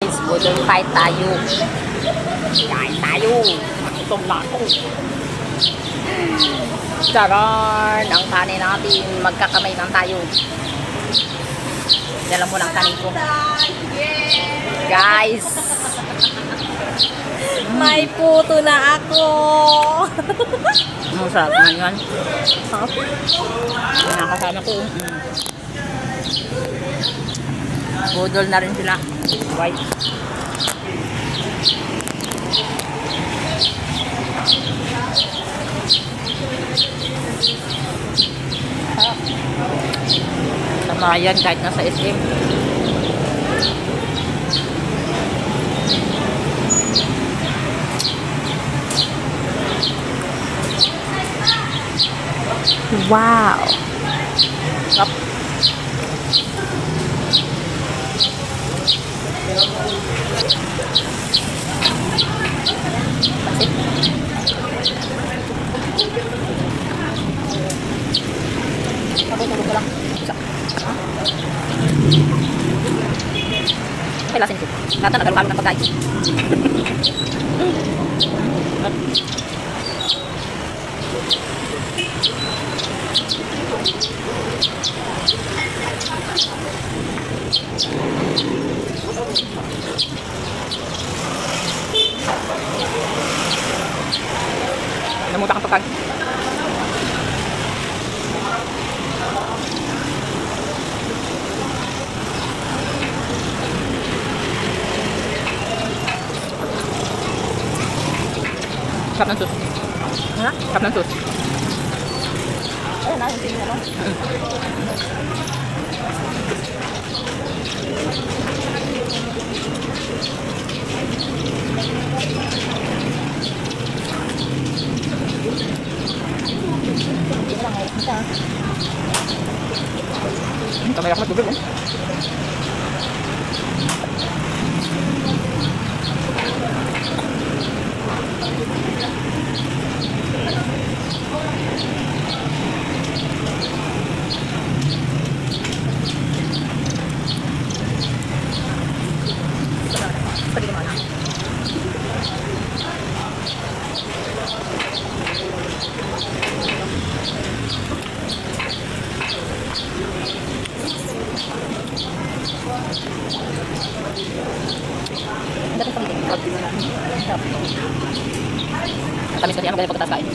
Budol fight tayo. Kain tayo. Gutom na ako. Charon! Ang kanin natin. Magkakamay lang tayo. Dala mo ng kanin ko. Guys! May puto na ako. Masarap na yun. Nakasama ko. Budol na rin sila. White. Tama yan kahit nasa SM. Wow. Up. Lasin ko. Lahat na nagalo-alo ng pagkain. Namuta kang pagkain. Sarap ng sus. Ha? Sarap ng sus. Ayun na, hindi na lang. Kamay ako matubig. Tamis kasi yan, magaling pagkataas kain.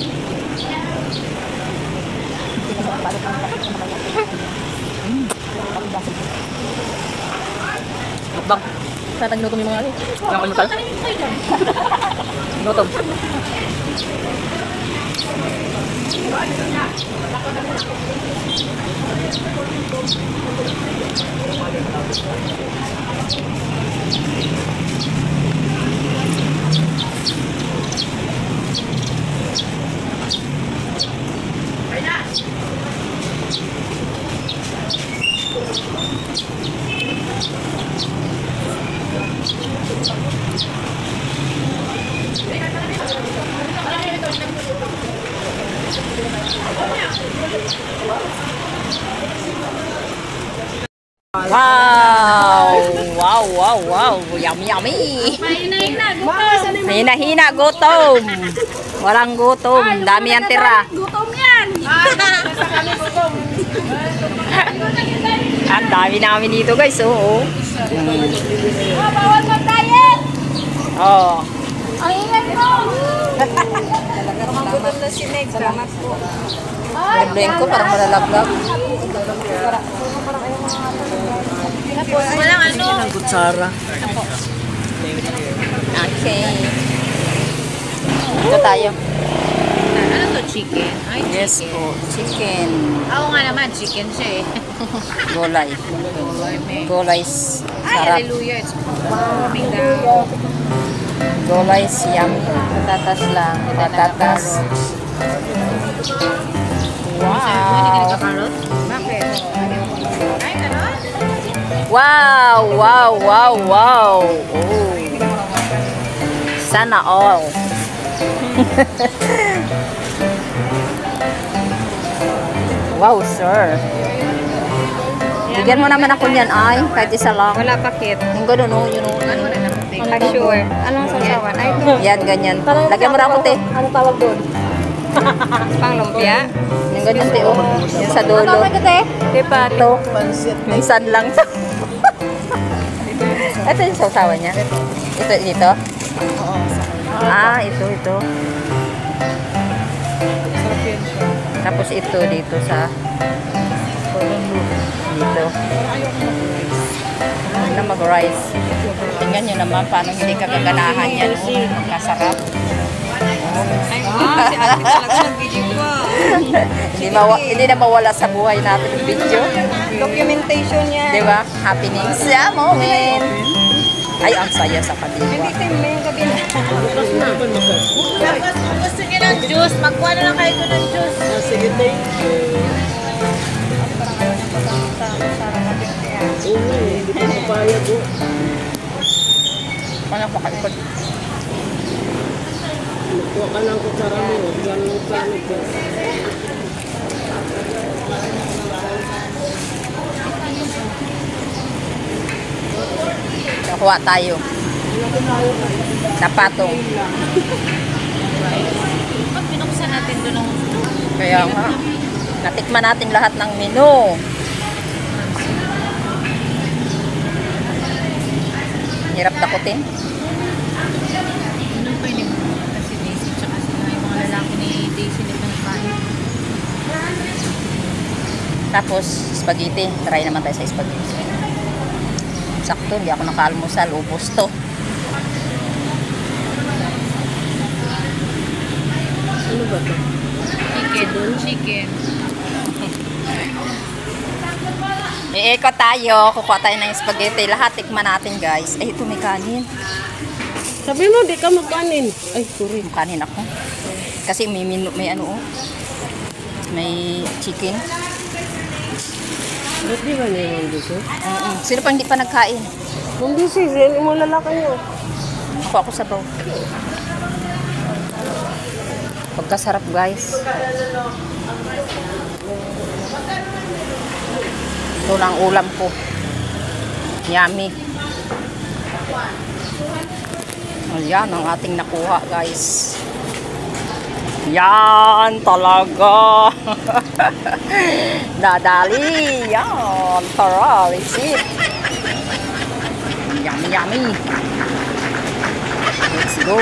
Bang, saan tayo nutom yung mga ano? Ang kalmutal? Nutom. Wow! Wow, wow, wow! Yummy, yummy! Hina-hina, gutom! Walang gutom. Dami ang tira. Gutom yan! Ang dami namin dito guys, oo. Bawal mag-diet! Oo. Ang ingat mo! Talaga naman gutom na si Meg. Salamat po. Nag-blame ko, parang malalaglag. Walang ano. Ang kutsara. Okay. Ito tayo. Ano to, chicken? Ay, Yes chicken. po, chicken. Oo nga naman, chicken siya eh. Gulay. Gulay Ay, sarap. hallelujah. It's warming down. Gulay yummy. Patatas lang. Patatas. Wow. Bakit? Ay, ano? Wow, wow, wow, wow. Oh. Sana all. Wow, sir. Bigyan mo naman ako niyan, ay. Kahit isa lang. Wala pakit. Yung gano'n, no? Yun, no? Wala sure. Anong sasawan? Ay, ito. Yan, ganyan. Lagyan mo na ako, te. Ano tawag doon? Pang lumpia. Yung ganyan, te, oh. Yung sa dulo. Di pa. Ito. Minsan lang to. Ito yung sausawan niya. Ito, dito? Ah, ito. Tapos ito dito sa dito. Na mag-rice. Tingnan nyo naman paano hindi kagaganahan yan. Kasarap. Si ate talaga nag-video ko. Hindi na mawala sa buhay natin yung video. Documentation niya. Di ba? Happening sa moment. Ay, ang saya sa kanila. Hindi tayo may gabi na. Gusto niyo ng juice? Magkuha na lang kayo doon ng juice. Sige, thank you. Hindi pa mapayag po. Paano ako makaikot? Magkuha ka ng kutsara mo. Yan ang plano ko. Nakuha tayo. Napatong. Pag binuksan natin doon ang... Kaya nga. Natikman natin lahat ng menu. Hirap dakutin. Ano pa yun? Kasi Daisy tsaka sila yung mga lalaki ni Daisy na pinagkain. Tapos, spaghetti. Try naman tayo sa spaghetti. Sakto, hindi ako nakaalmusal. Ubos to. Ano ba ito? Chicken. Iikot tayo. Kukuha tayo ng spaghetti. Lahat tikman natin, guys. Ay, ito may kanin. Sabi mo, di ka magkanin. Ay, sorry. May kanin ako. Kasi may ano, oh. May chicken. Ba't di ba niya dito? Sino pa hindi pa nagkain? Hindi sis, yan mo lalaki niyo. Ako sa baw. Pagkasarap, guys. Ito lang ulam ko. Yummy. Ayan ang ating nakuha, guys. Yan talaga. Nadali. Yan. Tara, receipt. Yummy, yummy. Let's go.